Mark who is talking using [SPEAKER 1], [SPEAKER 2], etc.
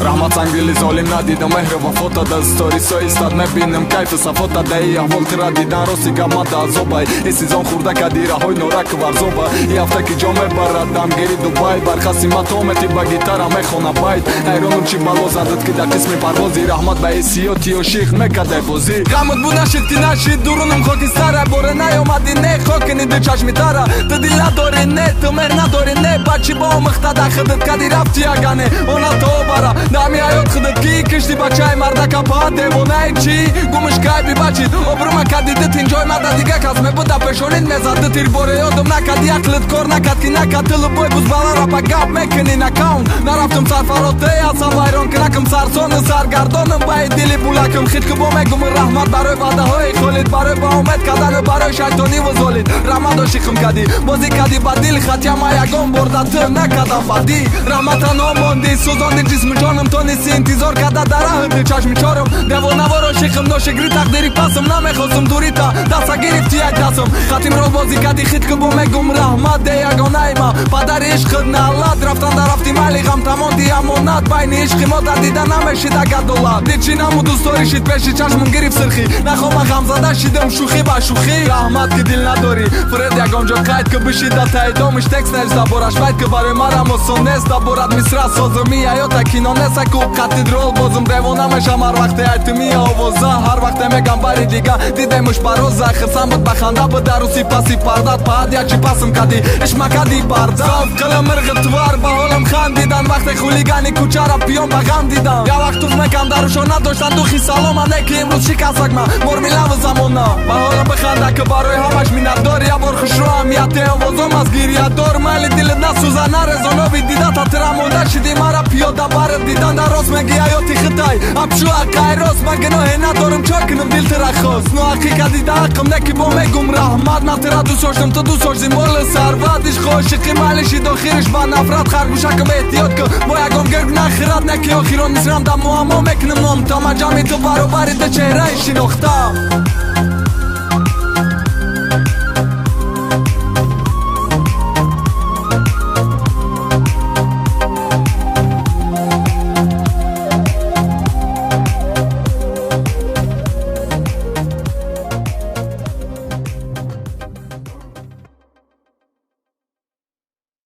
[SPEAKER 1] رحمت انگلی ظالم ندیدم مهر و فوتا دا ستوریسا ایستاد مبینم کیف صفوتا دایی احوال ترا دیدن راستی گمت عذابای ایسیزان خورده که دیره های نورک ورزوبا یه هفته که جامعه بردم گیری دوبای برخصی مطامتی با گیتارا میخونه باید حیرانم چی بلو زدد که در قسم پروازی رحمت به ایسیوتی و شیخ مکده بازی غمت بود نشید که نشید درونم خاکستره باره نیومدی نه خاکنی دو چشمی تره تو دل نداری نه تو مهر نداری نه بچی با مختده خودت کدی رفتی اگانه اونا تو برا نمی آیاد خودت کی کشتی بچه های مرده کپا دیوانه چی گمش کای بی بچید عبرم کدیدت اینجای مده دیگه کس می بوده پشونین میزده تیر باره یادم نکدی اقلت کار نکد که نکد تل بای بوز بالا را پا گپ میکنی نکاون نرفتم سرفراته اصلا ویران کنکم سرسان سرگردانم باید دلی بولکم خید که با میگم رحمت برای وعده های خالید برای با امید کدن و برای شیطانی و زالید رحمت عاشقم کدی بازی کدی با دل خطی ما یکم برده تو نکدم فدی رحمت ناماندی سوزاندی جسم جانم تو نیستی انتظار کده در راه چشم چارم دیوانه و عاشقم ناشکری تقدیری پسم نمیخواستم دوری تا دست گرفتی یک دستم خطیم رو بازی کدی خید که با میگم رحمت دی یگانه ما پدر عشق نالد رفتن در رفتی مالی غم تمام دی امانت بین عشق ما در دیدن نمیشید اگر دولت دیچی نمو دوست داری شید پیشی چشمم گریف سرخی نخوام غم زده شیدم شوخی با شوخی رحمت که دل نداری فرد یگان جا قید که بشید در تایدامش تکس نرسه برش باید که برای مرم و سونست برد مصرع سازمی یا تکینا نسه که قطید رول بازم دیوانه مشم هر وقت ایتمی آوازه هر وقت میگم باری دیگه دیدمش برازه خرسم بود بخنده بود در روسی پسی پردت پهد یا چی پسم کدی اشما کدی برده صاف قلم مرغ توار با حالم خندیدن وقت خولیگانی کوچه را پیام بغم دیدم یا وقت توف مکم درشو نداشتن دوخی سلام انه که امروز شکستک من مرمی لب زمانه با حالم بخنده که برای همش مینت داری یا بار خوش رو همیت آوازم از گیریت دار مالی دلت نسوزه نرزانوی دیده تا ترمونده شدی مرا پیاده برد دیدن در راست مگی حیاتی خطای ابشو اقای راست من گناه ندارم چا کنم دل تر خواست نو حقیقت دیده حقم نکی با میگم رحمت نتره دوست داشتم تو دوست داشتی مال سروتش خوشقی مالشی داخیرش با نفرت خرگوشکم احتیاط که با یکم گرگ نخیرت نکی آخیران میسرم در معما میکنم نام تا مجامی تو برابری ده چهره شناختم